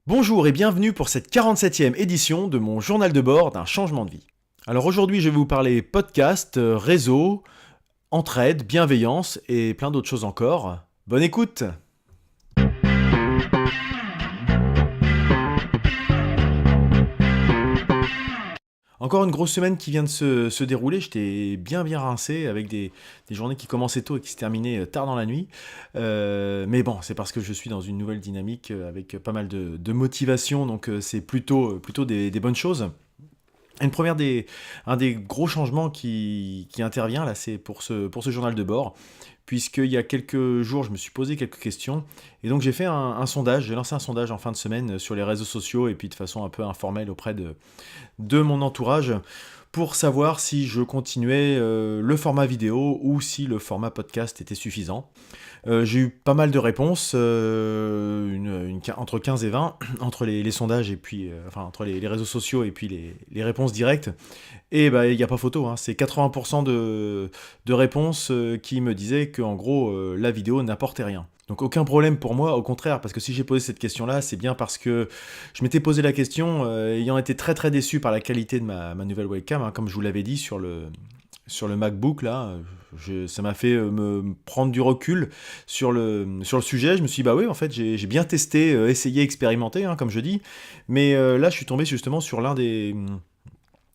Bonjour et bienvenue pour cette 47e édition de mon journal de bord d'un changement de vie. Alors aujourd'hui je vais vous parler podcast, réseau, entraide, bienveillance et plein d'autres choses encore. Bonne écoute! Encore une grosse semaine qui vient de se dérouler, j'étais bien rincé avec des journées qui commençaient tôt et qui se terminaient tard dans la nuit. Mais bon, c'est parce que je suis dans une nouvelle dynamique avec pas mal de motivation, donc c'est plutôt des bonnes choses. Un des gros changements qui intervient là, c'est pour ce journal de bord, puisqu'il y a quelques jours, je me suis posé quelques questions, et donc j'ai fait un sondage, j'ai lancé un sondage en fin de semaine sur les réseaux sociaux, et puis de façon un peu informelle auprès de mon entourage, pour savoir si je continuais le format vidéo ou si le format podcast était suffisant. J'ai eu pas mal de réponses, entre 15 et 20, entre les sondages et puis, enfin entre les réseaux sociaux et puis les réponses directes. Et bah il n'y a pas photo, hein, c'est 80% de réponses qui me disaient que en gros la vidéo n'apportait rien. Donc aucun problème pour moi, au contraire, parce que si j'ai posé cette question-là, c'est bien parce que je m'étais posé la question, ayant été très déçu par la qualité de ma nouvelle webcam, hein, comme je vous l'avais dit sur le MacBook là, ça m'a fait me prendre du recul sur le sujet. Je me suis dit bah oui, en fait j'ai bien testé, essayé, expérimenté, hein, comme je dis, mais là je suis tombé justement sur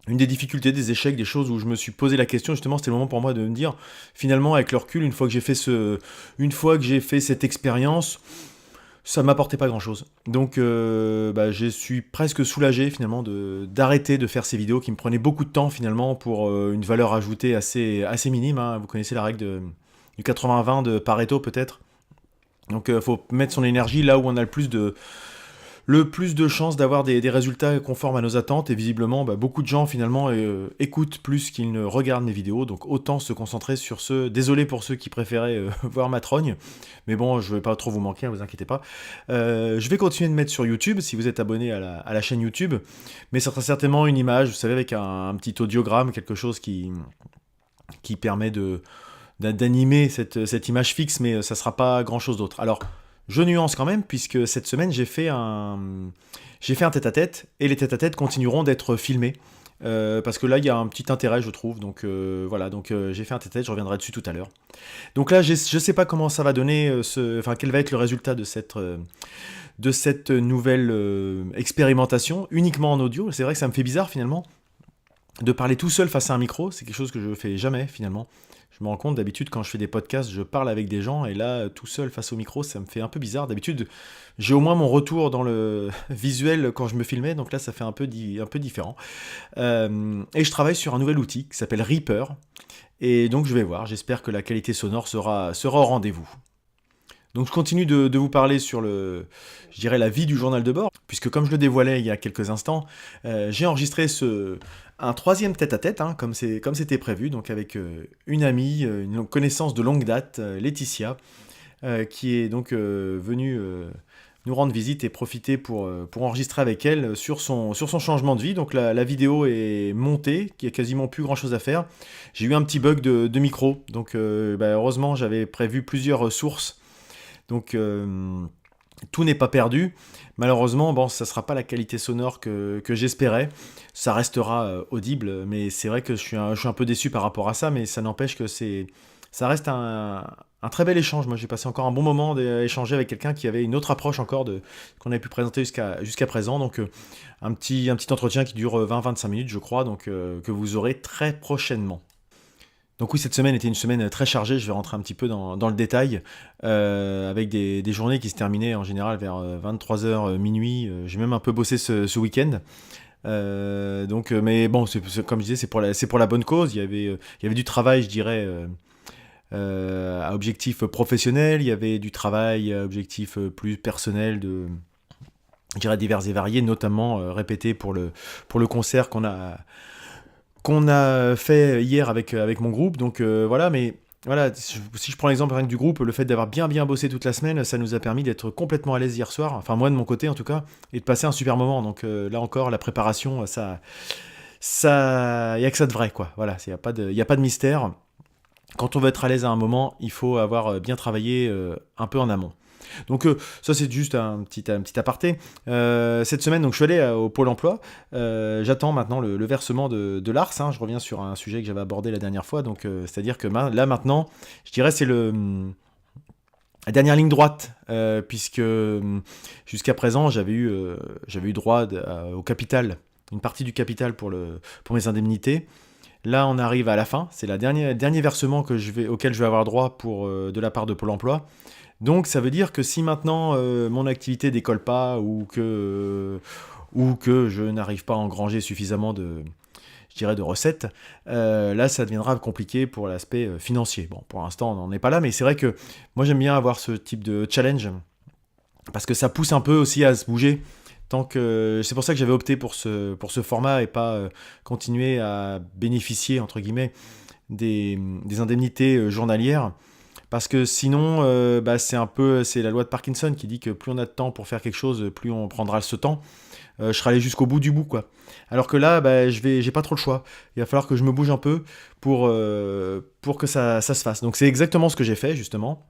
une des difficultés, des échecs, des choses où je me suis posé la question. Justement, c'était le moment pour moi de me dire, finalement, avec le recul, une fois que j'ai fait cette expérience, ça m'apportait pas grand chose. Donc je suis presque soulagé finalement d'arrêter de faire ces vidéos qui me prenaient beaucoup de temps finalement pour une valeur ajoutée assez minime, hein. Vous connaissez la règle du 80-20 de Pareto peut-être. Donc faut mettre son énergie là où on a le plus de chances d'avoir des résultats conformes à nos attentes, et visiblement beaucoup de gens finalement écoutent plus qu'ils ne regardent mes vidéos, donc autant se concentrer sur ce. Désolé pour ceux qui préféraient voir ma trogne, mais bon, je vais pas trop vous manquer, ne vous inquiétez pas. Je vais continuer de mettre sur YouTube, si vous êtes abonné à la chaîne YouTube, mais ça sera certainement une image, vous savez, avec un petit audiogramme, quelque chose qui permet d'animer cette image fixe, mais ça sera pas grand chose d'autre. Alors, je nuance quand même, puisque cette semaine, j'ai fait un tête-à-tête, et les tête-à-tête continueront d'être filmés, parce que là, il y a un petit intérêt, je trouve, donc voilà, donc j'ai fait un tête-à-tête, je reviendrai dessus tout à l'heure. Donc là, je sais pas comment ça va donner, quel va être le résultat de cette nouvelle expérimentation, uniquement en audio. C'est vrai que ça me fait bizarre, finalement, de parler tout seul face à un micro, c'est quelque chose que je fais jamais, finalement. Je me rends compte, d'habitude, quand je fais des podcasts, je parle avec des gens, et là, tout seul face au micro, ça me fait un peu bizarre. D'habitude, j'ai au moins mon retour dans le visuel quand je me filmais, donc là, ça fait un peu différent. Et je travaille sur un nouvel outil qui s'appelle Reaper, et donc je vais voir, j'espère que la qualité sonore sera au rendez-vous. Donc je continue de vous parler sur je dirais la vie du journal de bord, puisque comme je le dévoilais il y a quelques instants, j'ai enregistré un troisième tête-à-tête, hein, comme c'était prévu, donc avec une amie, une connaissance de longue date, Laetitia, qui est donc venue nous rendre visite et profiter pour enregistrer avec elle sur son changement de vie. Donc la vidéo est montée, il n'y a quasiment plus grand chose à faire. J'ai eu un petit bug de micro, donc heureusement j'avais prévu plusieurs sources. Donc tout n'est pas perdu. Malheureusement, bon, ça ne sera pas la qualité sonore que j'espérais. Ça restera audible, mais c'est vrai que je suis un peu déçu par rapport à ça, mais ça n'empêche que ça reste un très bel échange. Moi, j'ai passé encore un bon moment à échanger avec quelqu'un qui avait une autre approche encore qu'on avait pu présenter jusqu'à présent. Donc un petit entretien qui dure 20-25 minutes, je crois, donc que vous aurez très prochainement. Donc oui, cette semaine était une semaine très chargée, je vais rentrer un petit peu dans le détail, avec des journées qui se terminaient en général vers 23h, minuit. J'ai même un peu bossé ce week-end. Mais bon, comme je disais, c'est pour la bonne cause. Il y avait du travail, je dirais, à objectif professionnel, il y avait du travail à objectif plus personnel, je dirais divers et variés, notamment répété pour le concert qu'on a fait hier avec mon groupe. Donc voilà, mais voilà, si je prends l'exemple rien que du groupe, le fait d'avoir bien bossé toute la semaine, ça nous a permis d'être complètement à l'aise hier soir, enfin moi de mon côté en tout cas, et de passer un super moment. Donc là encore, la préparation, ça, y a que ça de vrai, quoi. Voilà, il y a pas de mystère. Quand on veut être à l'aise à un moment, il faut avoir bien travaillé un peu en amont. Donc ça c'est juste un petit aparté. Cette semaine donc je suis allé au Pôle Emploi. J'attends maintenant le versement de l'ARS. Hein. Je reviens sur un sujet que j'avais abordé la dernière fois. Donc c'est-à-dire que là maintenant, je dirais c'est la dernière ligne droite, puisque jusqu'à présent j'avais eu droit au capital, une partie du capital pour mes indemnités. Là, on arrive à la fin. C'est le dernier versement auquel je vais avoir droit de la part de Pôle Emploi. Donc, ça veut dire que si maintenant mon activité décolle pas ou que je n'arrive pas à engranger suffisamment de recettes, là, ça deviendra compliqué pour l'aspect financier. Bon, pour l'instant, on n'en est pas là, mais c'est vrai que moi, j'aime bien avoir ce type de challenge parce que ça pousse un peu aussi à se bouger. C'est pour ça que j'avais opté pour ce format et pas continuer à bénéficier, entre guillemets, des indemnités journalières. Parce que sinon, c'est la loi de Parkinson qui dit que plus on a de temps pour faire quelque chose, plus on prendra ce temps. Je serai allé jusqu'au bout du bout, quoi. Alors que là, j'ai pas trop le choix. Il va falloir que je me bouge un peu pour que ça se fasse. Donc c'est exactement ce que j'ai fait, justement.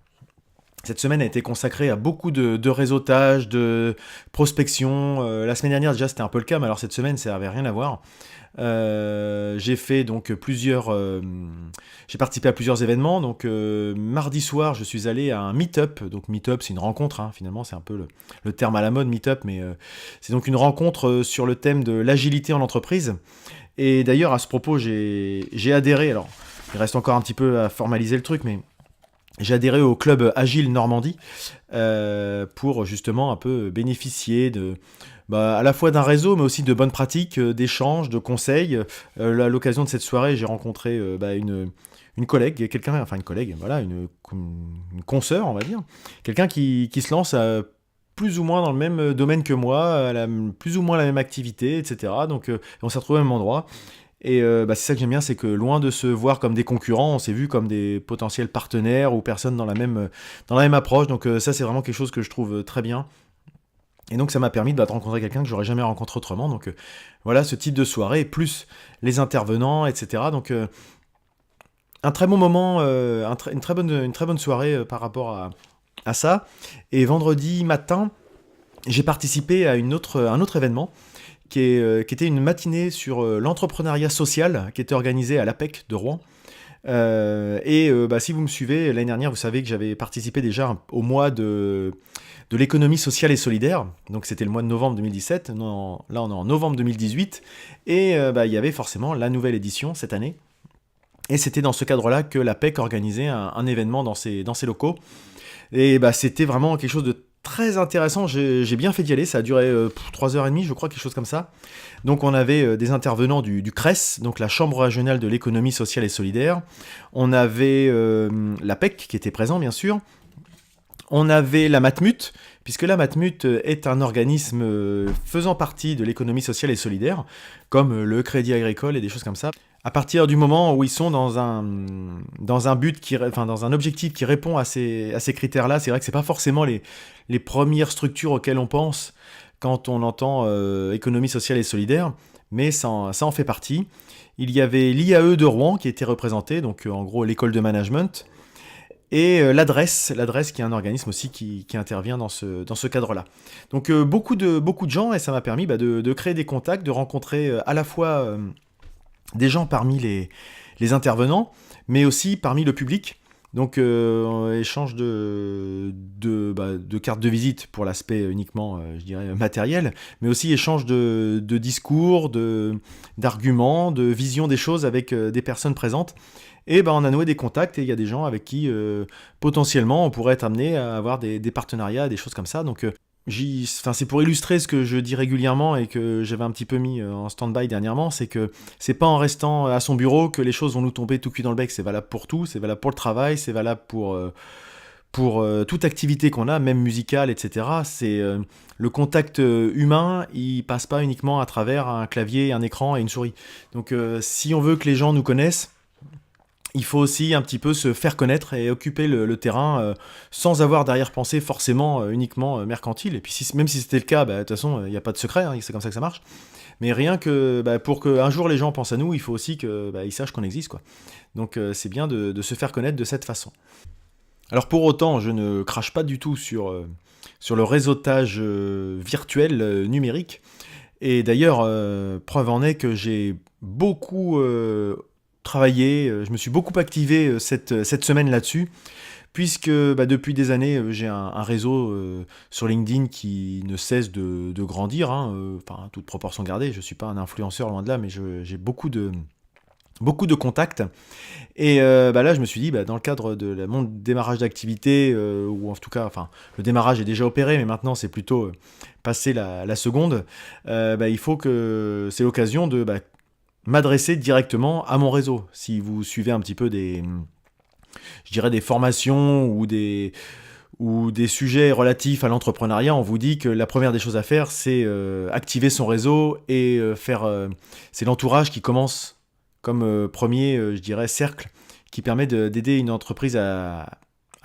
Cette semaine a été consacrée à beaucoup de réseautage, de prospection. La semaine dernière, déjà, c'était un peu le cas, mais alors cette semaine, ça n'avait rien à voir. J'ai fait donc j'ai participé à plusieurs événements. Donc mardi soir, je suis allé à un meet-up. Donc meet-up, c'est une rencontre. Hein, finalement, c'est un peu le terme à la mode, meet-up, mais c'est donc une rencontre sur le thème de l'agilité en entreprise. Et d'ailleurs, à ce propos, j'ai adhéré. Alors, il reste encore un petit peu à formaliser le truc, mais j'ai adhéré au club Agile Normandie pour justement un peu bénéficier à la fois d'un réseau, mais aussi de bonnes pratiques, d'échanges, de conseils. À l'occasion de cette soirée, j'ai rencontré une collègue, voilà, une consoeur, on va dire. Quelqu'un qui se lance plus ou moins dans le même domaine que moi, plus ou moins la même activité, etc. Donc on s'est retrouvés au même endroit. Et c'est ça que j'aime bien, c'est que loin de se voir comme des concurrents, on s'est vu comme des potentiels partenaires ou personnes dans la même approche. Donc ça, c'est vraiment quelque chose que je trouve très bien. Et donc ça m'a permis de rencontrer quelqu'un que j'aurais jamais rencontré autrement. Donc voilà, ce type de soirée, plus les intervenants, etc. Donc un très bon moment, une très bonne soirée par rapport à ça. Et vendredi matin, j'ai participé à un autre événement qui était une matinée sur l'entrepreneuriat social qui était organisée à l'APEC de Rouen. Si vous me suivez, l'année dernière, vous savez que j'avais participé déjà au mois de l'économie sociale et solidaire. Donc c'était le mois de novembre 2017. Là, on est en novembre 2018. Et il y avait forcément la nouvelle édition cette année. Et c'était dans ce cadre-là que l'APEC organisait un événement dans ses locaux. Et c'était vraiment quelque chose de très intéressant, j'ai bien fait d'y aller, ça a duré 3h30 je crois, quelque chose comme ça. Donc on avait des intervenants du CRES, donc la Chambre régionale de l'économie sociale et solidaire. On avait l'APEC qui était présent bien sûr. On avait la Matmut, puisque la Matmut est un organisme faisant partie de l'économie sociale et solidaire, comme le Crédit Agricole et des choses comme ça. À partir du moment où ils sont dans un objectif qui répond à ces critères-là, c'est vrai que c'est pas forcément les premières structures auxquelles on pense quand on entend économie sociale et solidaire, mais ça en fait partie. Il y avait l'IAE de Rouen qui était représentée, donc en gros l'école de management, et l'adresse qui est un organisme aussi qui intervient dans ce cadre-là. Donc beaucoup de gens, et ça m'a permis de créer des contacts, de rencontrer à la fois des gens parmi les intervenants, mais aussi parmi le public. Donc échange de cartes de visite pour l'aspect uniquement, je dirais, matériel, mais aussi échange de discours, d'arguments, de vision des choses avec des personnes présentes. Et on a noué des contacts et il y a des gens avec qui potentiellement on pourrait être amené à avoir des partenariats, des choses comme ça. Donc c'est pour illustrer ce que je dis régulièrement et que j'avais un petit peu mis en stand-by dernièrement, c'est que c'est pas en restant à son bureau que les choses vont nous tomber tout cuit dans le bec. C'est valable pour tout, c'est valable pour le travail, c'est valable pour toute activité qu'on a, même musicale, etc. Le contact humain, il passe pas uniquement à travers un clavier, un écran et une souris. Donc si on veut que les gens nous connaissent, il faut aussi un petit peu se faire connaître et occuper le terrain sans avoir d'arrière-pensée forcément uniquement mercantile. Et puis même si c'était le cas, de toute façon, il n'y a pas de secret, hein, c'est comme ça que ça marche. Mais rien que pour qu'un jour les gens pensent à nous, il faut aussi qu'ils sachent qu'on existe, quoi. Donc c'est bien de se faire connaître de cette façon. Alors pour autant, je ne crache pas du tout sur le réseautage virtuel numérique. Et d'ailleurs, preuve en est que j'ai beaucoup travaillé, je me suis beaucoup activé cette semaine là-dessus, puisque bah, depuis des années, j'ai un réseau sur LinkedIn qui ne cesse de grandir, hein, enfin, toute proportion gardée. Je ne suis pas un influenceur loin de là, mais j'ai beaucoup de contacts. Et bah là, je me suis dit, bah, dans le cadre de mon démarrage d'activité, ou en tout cas, enfin, le démarrage est déjà opéré, mais maintenant c'est plutôt passer la seconde, bah, il faut que c'est l'occasion de bah, m'adresser directement à mon réseau. Si vous suivez un petit peu je dirais des formations ou des sujets relatifs à l'entrepreneuriat, on vous dit que la première des choses à faire, c'est activer son réseau et c'est l'entourage qui commence comme premier, je dirais, cercle qui permet d'aider une entreprise à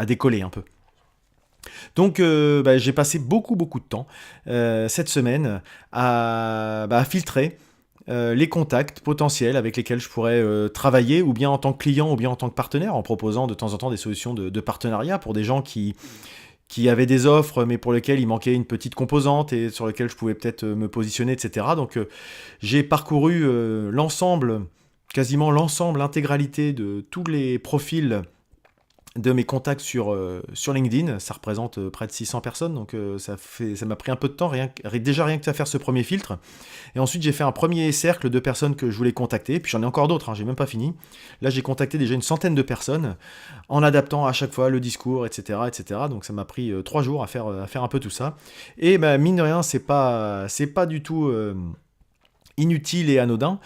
décoller un peu. Donc bah, j'ai passé beaucoup de temps cette semaine à filtrer les contacts potentiels avec lesquels je pourrais travailler, ou bien en tant que client, ou bien en tant que partenaire, en proposant de temps en temps des solutions de partenariat pour des gens qui avaient des offres, mais pour lesquelles il manquait une petite composante et sur lesquelles je pouvais peut-être me positionner, etc. Donc j'ai parcouru quasiment l'ensemble, l'intégralité de tous les profils de mes contacts sur LinkedIn. Ça représente près de 600 personnes, donc ça m'a pris un peu de temps, déjà rien que à faire ce premier filtre. Et ensuite, j'ai fait un premier cercle de personnes que je voulais contacter, puis j'en ai encore d'autres, hein, j'ai même pas fini. Là, j'ai contacté déjà une centaine de personnes, en adaptant à chaque fois le discours, etc. etc. Donc ça m'a pris 3 jours à faire un peu tout ça. Et bah, mine de rien, c'est pas du tout inutile et anodin,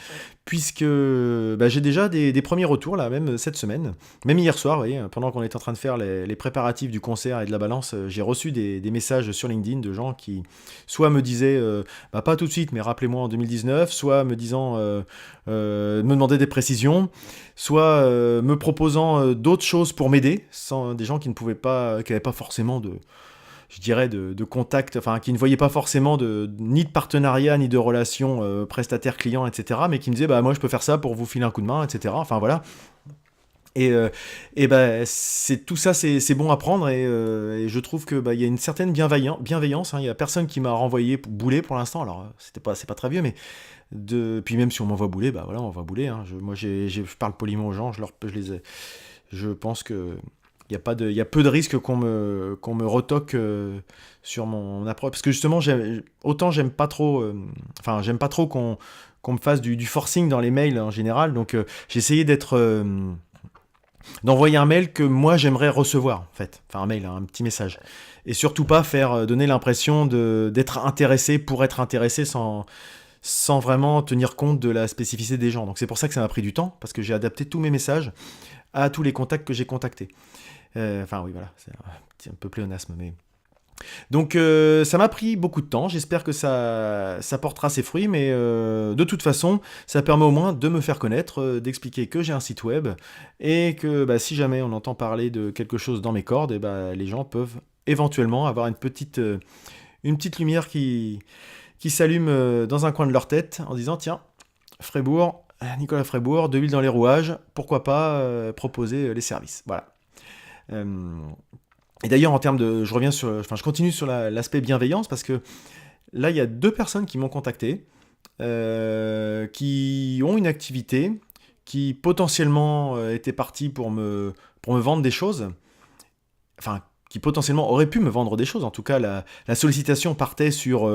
puisque bah, j'ai déjà des premiers retours, là, même cette semaine. Même hier soir, vous voyez, pendant qu'on était en train de faire les préparatifs du concert et de la balance, j'ai reçu des messages sur LinkedIn de gens qui soit me disaient, bah, pas tout de suite, mais rappelez-moi en 2019, soit me disant, me demandaient des précisions, soit me proposant d'autres choses pour m'aider, des gens qui n'avaient pas forcément je dirais, de contact, enfin, qui ne voyaient pas forcément ni de partenariat, ni de relation prestataire-client, etc., mais qui me disaient, bah, moi, je peux faire ça pour vous filer un coup de main, etc., enfin, voilà. Et bah, tout ça, c'est bon à prendre, et je trouve que bah, y a une certaine bienveillance, hein. Il y a personne qui m'a renvoyé bouler pour l'instant, alors c'est pas très vieux, mais puis même si on m'envoie bouler, bah voilà, on va bouler, hein. Moi, je parle poliment aux gens, je pense que il y a peu de risques qu'on me retoque sur mon approche. Parce que justement, autant j'aime pas trop, j'aime pas trop qu'on me fasse du forcing dans les mails en général. Donc, j'ai essayé d'envoyer un mail que moi j'aimerais recevoir, en fait. Enfin, un mail, hein, un petit message. Et surtout pas donner l'impression d'être intéressé pour être intéressé sans vraiment tenir compte de la spécificité des gens. Donc, c'est pour ça que ça m'a pris du temps, parce que j'ai adapté tous mes messages à tous les contacts que j'ai contactés. Enfin oui, voilà, c'est un peu pléonasme, mais... Donc ça m'a pris beaucoup de temps, j'espère que ça portera ses fruits, mais de toute façon, ça permet au moins de me faire connaître, d'expliquer que j'ai un site web, et que bah, si jamais on entend parler de quelque chose dans mes cordes, et bah, les gens peuvent éventuellement avoir une petite lumière qui s'allume dans un coin de leur tête, en disant, tiens, Nicolas Frébourg, de l'huile dans les rouages, pourquoi pas proposer les services, voilà. Et d'ailleurs, je continue sur l'aspect bienveillance, parce que là, il y a 2 personnes qui m'ont contacté, qui ont une activité, qui potentiellement étaient parties pour me vendre des choses, enfin, qui potentiellement auraient pu me vendre des choses. En tout cas, la sollicitation partait sur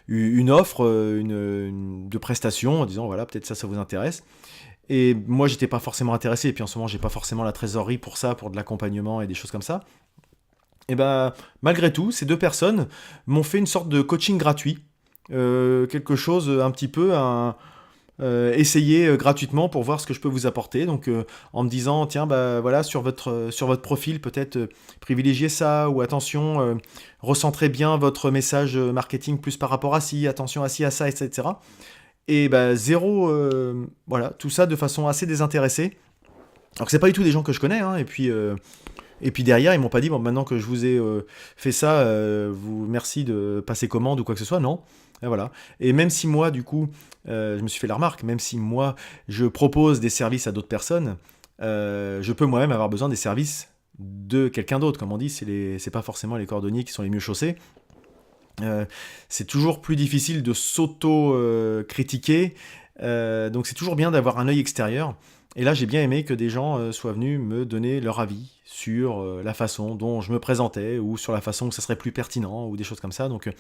une offre de prestation, en disant, voilà, peut-être ça vous intéresse. Et moi, j'étais pas forcément intéressé, et puis en ce moment, j'ai pas forcément la trésorerie pour ça, pour de l'accompagnement et des choses comme ça. Et ben, malgré tout, ces 2 personnes m'ont fait une sorte de coaching gratuit, quelque chose un petit peu essayer gratuitement pour voir ce que je peux vous apporter. Donc, en me disant, tiens, bah voilà, sur votre profil, peut-être privilégiez ça, ou attention, recentrez bien votre message marketing plus par rapport à ci, attention à ci, à ça, etc. Et bah, voilà, tout ça de façon assez désintéressée. Alors que c'est pas du tout des gens que je connais, hein, et puis derrière, ils m'ont pas dit, bon, maintenant que je vous ai fait ça, merci de passer commande ou quoi que ce soit, non. Et voilà. Et même si moi, du coup, je me suis fait la remarque, même si moi, je propose des services à d'autres personnes, je peux moi-même avoir besoin des services de quelqu'un d'autre. Comme on dit, c'est pas forcément les cordonniers qui sont les mieux chaussés. C'est toujours plus difficile de s'auto-critiquer, donc c'est toujours bien d'avoir un œil extérieur. Et là, j'ai bien aimé que des gens soient venus me donner leur avis sur la façon dont je me présentais, ou sur la façon où ça serait plus pertinent, ou des choses comme ça. Donc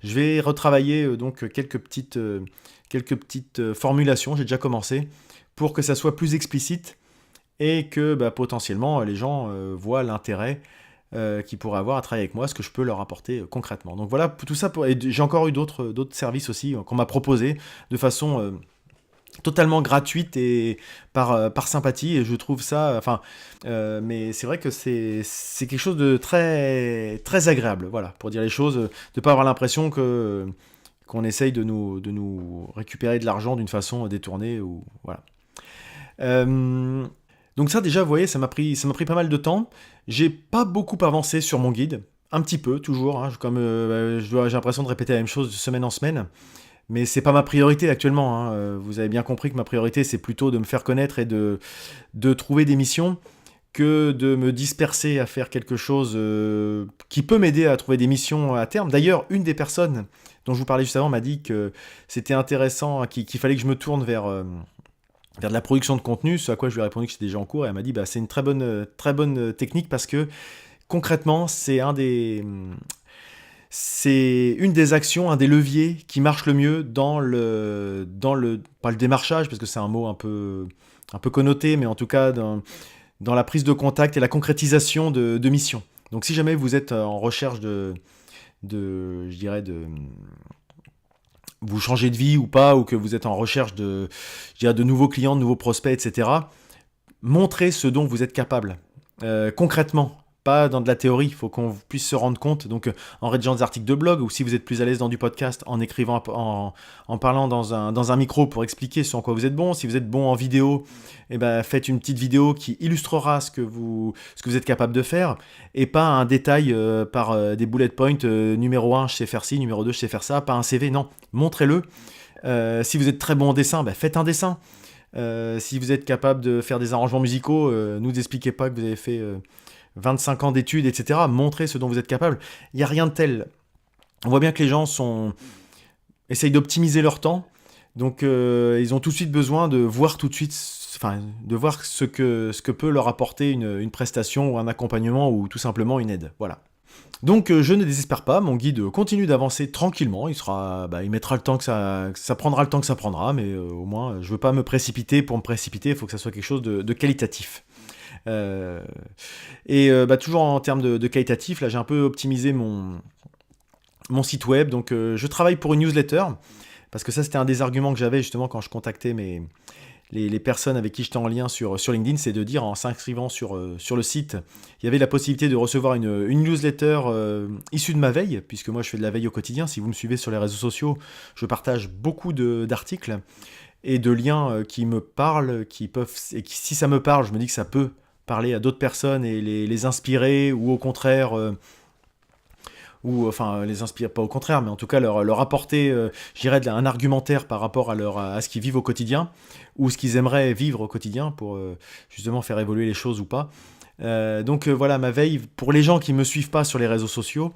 je vais retravailler donc quelques petites formulations, j'ai déjà commencé, pour que ça soit plus explicite, et que potentiellement les gens voient l'intérêt qui pourraient avoir à travailler avec moi, ce que je peux leur apporter concrètement. Donc voilà, tout ça. Et j'ai encore eu d'autres services aussi qu'on m'a proposé de façon totalement gratuite et par sympathie, et je trouve ça, mais c'est vrai que c'est quelque chose de très très agréable, voilà, pour dire les choses, de pas avoir l'impression qu'on essaye de nous récupérer de l'argent d'une façon détournée, ou voilà. Donc ça, déjà, vous voyez, ça m'a pris pas mal de temps. J'ai pas beaucoup avancé sur mon guide, un petit peu toujours, hein, comme j'ai l'impression de répéter la même chose de semaine en semaine. Mais c'est pas ma priorité actuellement, hein. Vous avez bien compris que ma priorité, c'est plutôt de me faire connaître et de trouver des missions, que de me disperser à faire quelque chose qui peut m'aider à trouver des missions à terme. D'ailleurs, une des personnes dont je vous parlais juste avant m'a dit que c'était intéressant, qu'il fallait que je me tourne vers de la production de contenu, ce à quoi je lui ai répondu que c'était déjà en cours, et elle m'a dit c'est une très bonne technique, parce que concrètement, c'est une des actions, un des leviers qui marche le mieux dans pas le démarchage, parce que c'est un mot un peu connoté, mais en tout cas dans la prise de contact et la concrétisation de missions. Donc si jamais vous êtes en recherche vous changez de vie ou pas, ou que vous êtes en recherche de nouveaux clients, de nouveaux prospects, etc., montrez ce dont vous êtes capable, concrètement, pas dans de la théorie. Il faut qu'on puisse se rendre compte, donc en rédigeant des articles de blog, ou si vous êtes plus à l'aise dans du podcast, en écrivant, en parlant dans un micro pour expliquer ce en quoi vous êtes bon. Si vous êtes bon en vidéo, faites une petite vidéo qui illustrera ce que vous êtes capable de faire, et pas un détail par des bullet points, numéro 1, je sais faire ci, numéro 2, je sais faire ça, pas un CV, non, montrez-le. Si vous êtes très bon en dessin, faites un dessin. Si vous êtes capable de faire des arrangements musicaux, nous expliquez pas que vous avez fait 25 ans d'études, etc. Montrez ce dont vous êtes capable. Il n'y a rien de tel. On voit bien que les gens essayent d'optimiser leur temps, donc ils ont tout de suite besoin de voir de voir ce que peut leur apporter une prestation, ou un accompagnement, ou tout simplement une aide. Voilà. Donc je ne désespère pas, mon guide continue d'avancer tranquillement, il mettra le temps que ça prendra le temps que ça prendra, mais au moins je veux pas me précipiter pour me précipiter, il faut que ça soit quelque chose de qualitatif. Toujours en termes de qualitatif, là j'ai un peu optimisé mon site web, donc je travaille pour une newsletter, parce que ça c'était un des arguments que j'avais justement quand je contactais les personnes avec qui j'étais en lien sur LinkedIn, c'est de dire, en s'inscrivant sur le site, il y avait la possibilité de recevoir une newsletter issue de ma veille, puisque moi je fais de la veille au quotidien. Si vous me suivez sur les réseaux sociaux, je partage beaucoup d'articles et de liens qui me parlent, si ça me parle, je me dis que ça peut parler à d'autres personnes et les inspirer, ou au contraire, les inspirer, pas au contraire, mais en tout cas leur apporter, un argumentaire par rapport à ce qu'ils vivent au quotidien, ou ce qu'ils aimeraient vivre au quotidien, pour justement faire évoluer les choses ou pas. Voilà, ma veille, pour les gens qui me suivent pas sur les réseaux sociaux,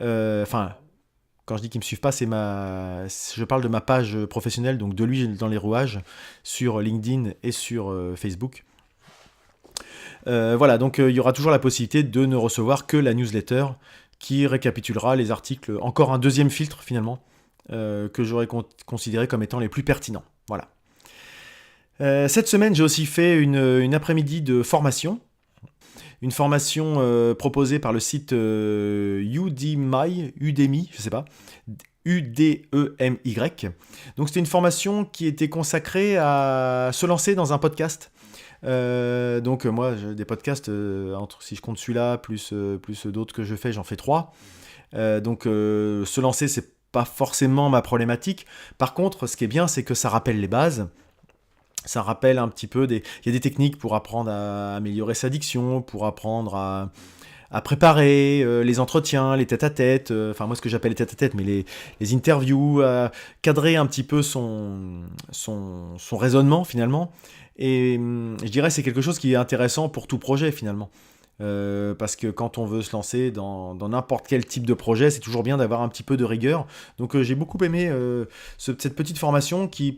quand je dis qu'ils me suivent pas, je parle de ma page professionnelle, donc de lui dans les rouages, sur LinkedIn et sur Facebook. Voilà, donc il y aura toujours la possibilité de ne recevoir que la newsletter, qui récapitulera les articles, encore un deuxième filtre finalement, que j'aurais considéré comme étant les plus pertinents. Voilà. Cette semaine, j'ai aussi fait une après-midi de formation. Une formation proposée par le site Udemy, je sais pas, UDEMY. Donc c'était une formation qui était consacrée à se lancer dans un podcast. Donc moi, des podcasts, si je compte celui-là, plus d'autres que je fais, j'en fais 3. Se lancer, c'est pas forcément ma problématique. Par contre, ce qui est bien, c'est que ça rappelle les bases. Ça rappelle un petit peu il y a des techniques pour apprendre à améliorer sa diction, pour apprendre à préparer les entretiens, les tête-à-tête, moi ce que j'appelle les tête-à-tête, mais les interviews, cadrer un petit peu son raisonnement finalement. Et je dirais que c'est quelque chose qui est intéressant pour tout projet finalement. parce que quand on veut se lancer dans n'importe quel type de projet, c'est toujours bien d'avoir un petit peu de rigueur. Donc j'ai beaucoup aimé cette petite formation qui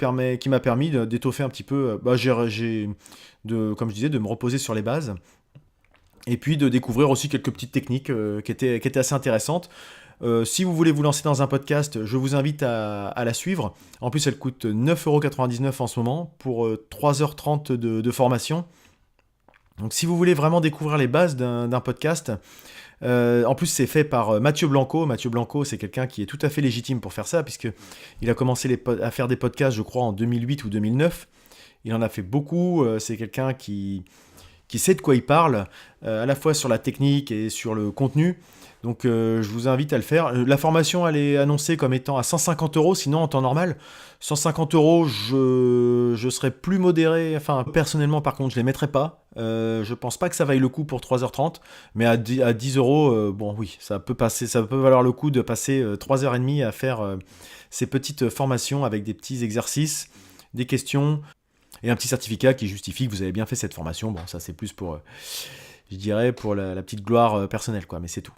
m'a permis d'étoffer un petit peu, comme je disais, de me reposer sur les bases. Et puis de découvrir aussi quelques petites techniques qui étaient assez intéressantes. Si vous voulez vous lancer dans un podcast, je vous invite à la suivre. En plus, elle coûte 9,99€ en ce moment pour 3h30 de formation. Donc si vous voulez vraiment découvrir les bases d'un podcast, en plus c'est fait par Mathieu Blanco. Mathieu Blanco, c'est quelqu'un qui est tout à fait légitime pour faire ça, puisqu'il a commencé à faire des podcasts, je crois, en 2008 ou 2009. Il en a fait beaucoup. C'est quelqu'un qui sait de quoi il parle, à la fois sur la technique et sur le contenu. Donc je vous invite à le faire. La formation, elle est annoncée comme étant à 150€, sinon en temps normal. 150€, je serais plus modéré. Enfin, personnellement, par contre, je les mettrais pas. Je pense pas que ça vaille le coup pour 3h30, mais à 10€, bon oui, ça peut valoir le coup de passer 3h30 à faire ces petites formations avec des petits exercices, des questions, et un petit certificat qui justifie que vous avez bien fait cette formation. Bon, ça c'est plus pour, je dirais, pour la petite gloire personnelle, quoi, mais c'est tout.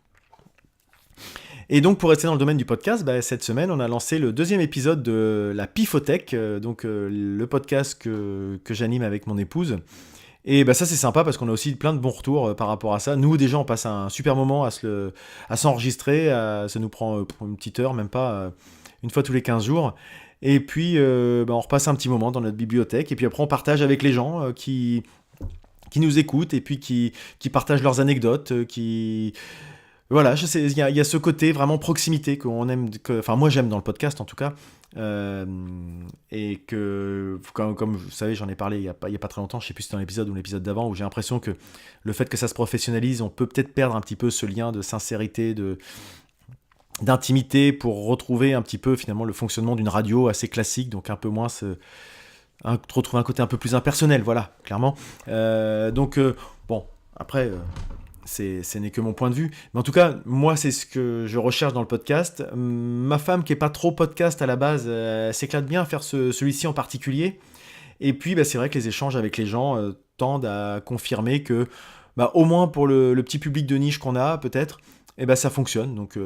Et donc, pour rester dans le domaine du podcast, cette semaine, on a lancé le 2e épisode de la Pifothèque, le podcast que j'anime avec mon épouse. Et ça, c'est sympa parce qu'on a aussi plein de bons retours par rapport à ça. Nous, déjà, on passe un super moment à s'enregistrer. Ça nous prend une petite heure, même pas une fois tous les 15 jours. Et puis, on repasse un petit moment dans notre bibliothèque. Et puis après, on partage avec les gens qui nous écoutent et puis qui partagent leurs anecdotes, Voilà, je sais, il y a ce côté vraiment proximité qu'on aime, enfin moi j'aime dans le podcast en tout cas, et que comme vous savez, j'en ai parlé il y a pas très longtemps, je sais plus si c'était dans l'épisode ou l'épisode d'avant, où j'ai l'impression que le fait que ça se professionnalise, on peut peut-être perdre un petit peu ce lien de sincérité, d'intimité, pour retrouver un petit peu finalement le fonctionnement d'une radio assez classique, donc un peu moins retrouver un côté un peu plus impersonnel, voilà, clairement. Bon, après. Ce n'est que mon point de vue. Mais en tout cas, moi, c'est ce que je recherche dans le podcast. Ma femme, qui n'est pas trop podcast à la base, s'éclate bien à faire celui-ci en particulier. Et puis, c'est vrai que les échanges avec les gens tendent à confirmer que, au moins pour le petit public de niche qu'on a, peut-être, ça fonctionne. Donc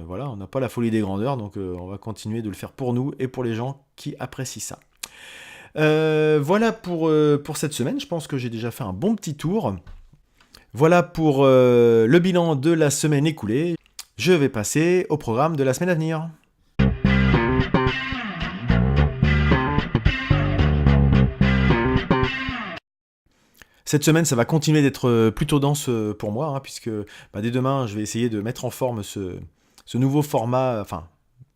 voilà, on n'a pas la folie des grandeurs. Donc on va continuer de le faire pour nous et pour les gens qui apprécient ça. Voilà pour cette semaine. Je pense que j'ai déjà fait un bon petit tour. Voilà pour le bilan de la semaine écoulée. Je vais passer au programme de la semaine à venir. Cette semaine, ça va continuer d'être plutôt dense pour moi, puisque dès demain, je vais essayer de mettre en forme ce nouveau format. Enfin,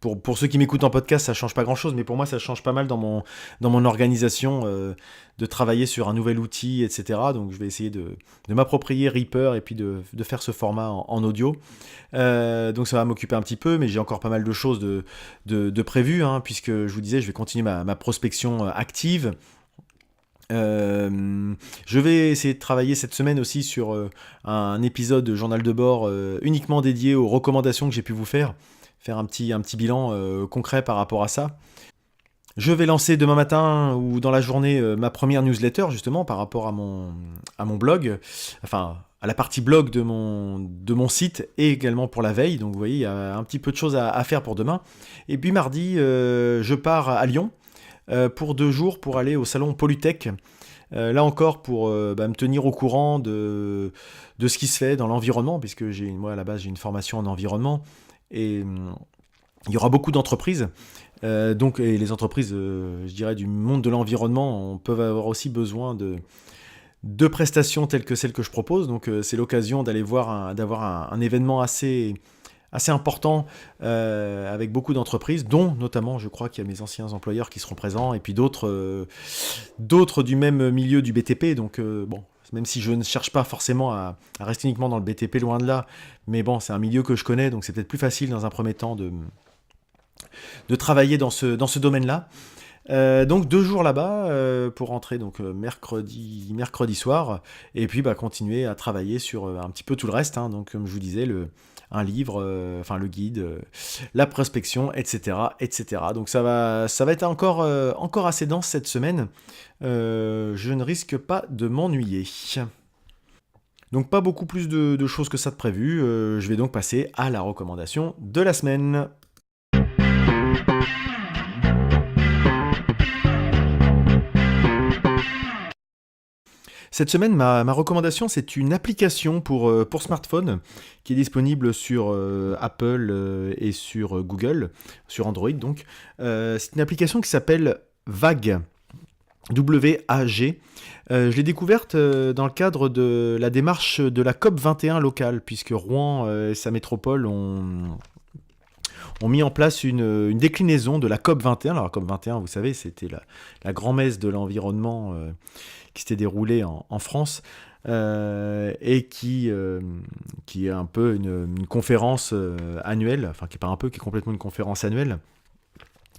pour ceux qui m'écoutent en podcast, ça change pas grand-chose, mais pour moi, ça change pas mal dans mon organisation de travailler sur un nouvel outil, etc. Donc, je vais essayer de m'approprier Reaper et puis de faire ce format en audio. Donc, ça va m'occuper un petit peu, mais j'ai encore pas mal de choses de prévues, puisque je vous disais, je vais continuer ma prospection active. Je vais essayer de travailler cette semaine aussi sur un épisode de Journal de bord uniquement dédié aux recommandations que j'ai pu vous faire un petit bilan concret par rapport à ça. Je vais lancer demain matin ou dans la journée ma première newsletter, justement, par rapport à mon blog, enfin à la partie blog de mon site, et également pour la veille. Donc vous voyez, il y a un petit peu de choses à faire pour demain. Et puis mardi, je pars à Lyon pour 2 jours pour aller au salon Polytech. Là encore, pour me tenir au courant de ce qui se fait dans l'environnement, puisque moi à la base j'ai une formation en environnement. Et il y aura beaucoup d'entreprises, et les entreprises, je dirais, du monde de l'environnement peuvent avoir aussi besoin de prestations telles que celles que je propose. Donc c'est l'occasion d'avoir un événement assez important avec beaucoup d'entreprises, dont notamment, je crois qu'il y a mes anciens employeurs qui seront présents, et puis d'autres du même milieu du BTP. Donc même si je ne cherche pas forcément à rester uniquement dans le BTP, loin de là, mais bon, c'est un milieu que je connais, donc c'est peut-être plus facile dans un premier temps de travailler dans ce domaine-là. Donc 2 jours là-bas pour rentrer donc mercredi soir, et puis continuer à travailler sur un petit peu tout le reste, donc comme je vous disais, un livre, le guide, la prospection, etc., etc. Donc ça va être encore assez dense cette semaine. Je ne risque pas de m'ennuyer. Donc pas beaucoup plus de choses que ça de prévu. Je vais donc passer à la recommandation de la semaine. Cette semaine, ma recommandation, c'est une application pour smartphone qui est disponible sur Apple et sur Google, sur Android donc. C'est une application qui s'appelle Wag, W-A-G. Je l'ai découverte dans le cadre de la démarche de la COP 21 locale, puisque Rouen et sa métropole ont mis en place une déclinaison de la COP 21. Alors la COP 21, vous savez, c'était la grand-messe de l'environnement qui s'était déroulée en France et qui est un peu une conférence annuelle, enfin qui est pas un peu, qui est complètement une conférence annuelle,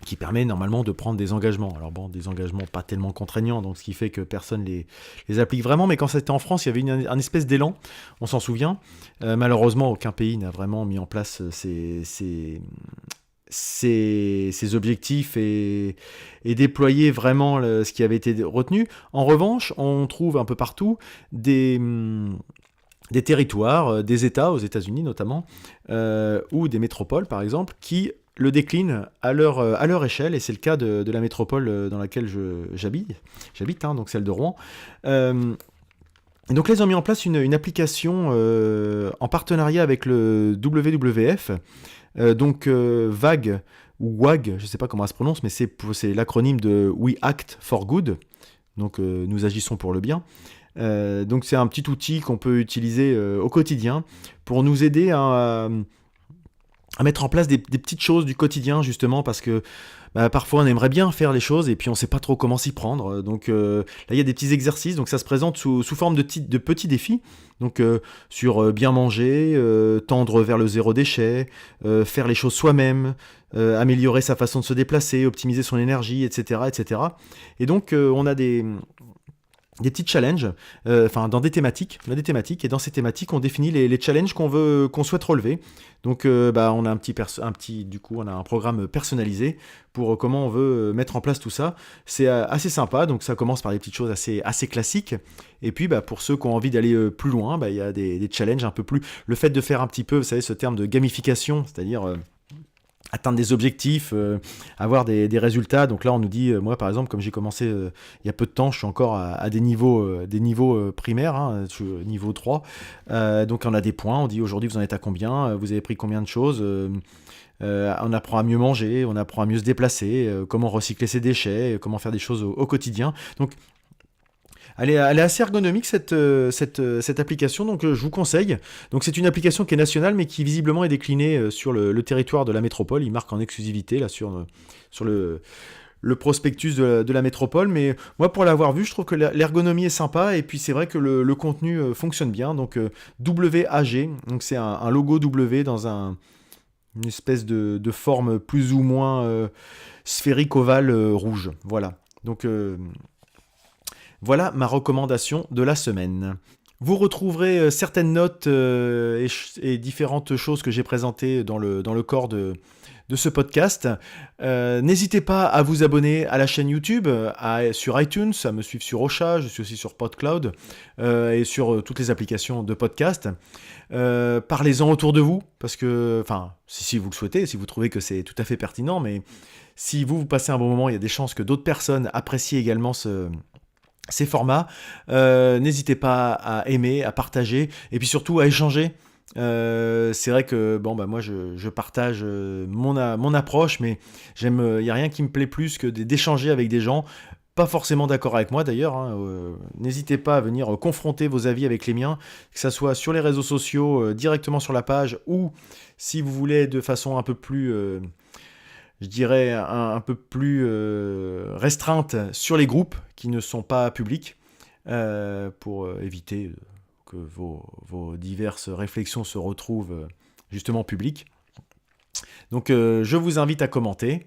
qui permet normalement de prendre des engagements. Alors bon, des engagements pas tellement contraignants, donc ce qui fait que personne les applique vraiment, mais quand c'était en France, il y avait un espèce d'élan, on s'en souvient. Malheureusement, aucun pays n'a vraiment mis en place ces objectifs et déployer vraiment ce qui avait été retenu. En revanche, on trouve un peu partout des territoires, des États, aux États-Unis notamment, ou des métropoles par exemple, qui le déclinent à leur échelle, et c'est le cas de la métropole dans laquelle j'habite, donc celle de Rouen. Et donc là, ils ont mis en place une application en partenariat avec le WWF, donc WAG, ou WAG, je ne sais pas comment ça se prononce, mais c'est l'acronyme de We Act for Good, donc nous agissons pour le bien. Donc c'est un petit outil qu'on peut utiliser au quotidien pour nous aider à mettre en place des petites choses du quotidien, justement, parce que parfois on aimerait bien faire les choses et puis on ne sait pas trop comment s'y prendre. Donc là, il y a des petits exercices, donc ça se présente sous forme de petits défis. Donc sur bien manger, tendre vers le zéro déchet, faire les choses soi-même, améliorer sa façon de se déplacer, optimiser son énergie, etc. etc. Et donc on a des petits challenges, dans des thématiques. On a des thématiques, et dans ces thématiques, on définit les challenges qu'on souhaite relever. Donc, on a un programme personnalisé pour comment on veut mettre en place tout ça. C'est assez sympa, donc ça commence par des petites choses assez classiques. Et puis, pour ceux qui ont envie d'aller plus loin, il y a des challenges un peu plus. Le fait de faire un petit peu, vous savez, ce terme de gamification, c'est-à-dire atteindre des objectifs, avoir des résultats. Donc là, on nous dit, moi par exemple, comme j'ai commencé il y a peu de temps, je suis encore à des niveaux primaires, niveau 3. Donc on a des points, on dit aujourd'hui vous en êtes à combien, vous avez pris combien de choses, on apprend à mieux manger, on apprend à mieux se déplacer, comment recycler ses déchets, comment faire des choses au quotidien. Donc elle est assez ergonomique cette application, donc je vous conseille. Donc c'est une application qui est nationale, mais qui visiblement est déclinée sur le territoire de la métropole. Il marque en exclusivité là sur le prospectus de la métropole, mais moi pour l'avoir vu, je trouve que l'ergonomie est sympa, et puis c'est vrai que le contenu fonctionne bien. Donc WAG, donc c'est un logo W dans une espèce de forme plus ou moins sphérique ovale rouge. Voilà. Donc voilà ma recommandation de la semaine. Vous retrouverez certaines notes et différentes choses que j'ai présentées dans le corps de ce podcast. N'hésitez pas à vous abonner à la chaîne YouTube, sur iTunes, à me suivre sur Ocha, je suis aussi sur PodCloud et sur toutes les applications de podcast. Parlez-en autour de vous, parce que, si vous le souhaitez, si vous trouvez que c'est tout à fait pertinent, mais si vous passez un bon moment, il y a des chances que d'autres personnes apprécient également ces formats. N'hésitez pas à aimer, à partager, et puis surtout à échanger. C'est vrai que moi je partage mon approche, mais il n'y a rien qui me plaît plus que d'échanger avec des gens pas forcément d'accord avec moi d'ailleurs. N'hésitez pas à venir confronter vos avis avec les miens, que ça soit sur les réseaux sociaux, directement sur la page, ou si vous voulez de façon un peu plus je dirais un peu plus restreinte sur les groupes qui ne sont pas publics, pour éviter que vos diverses réflexions se retrouvent justement publiques. Donc je vous invite à commenter.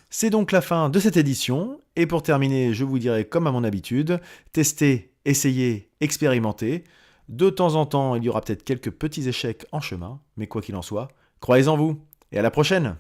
C'est donc la fin de cette édition, et pour terminer, je vous dirai comme à mon habitude, testez, essayez, expérimentez. De temps en temps, il y aura peut-être quelques petits échecs en chemin, mais quoi qu'il en soit, croyez en vous, et à la prochaine!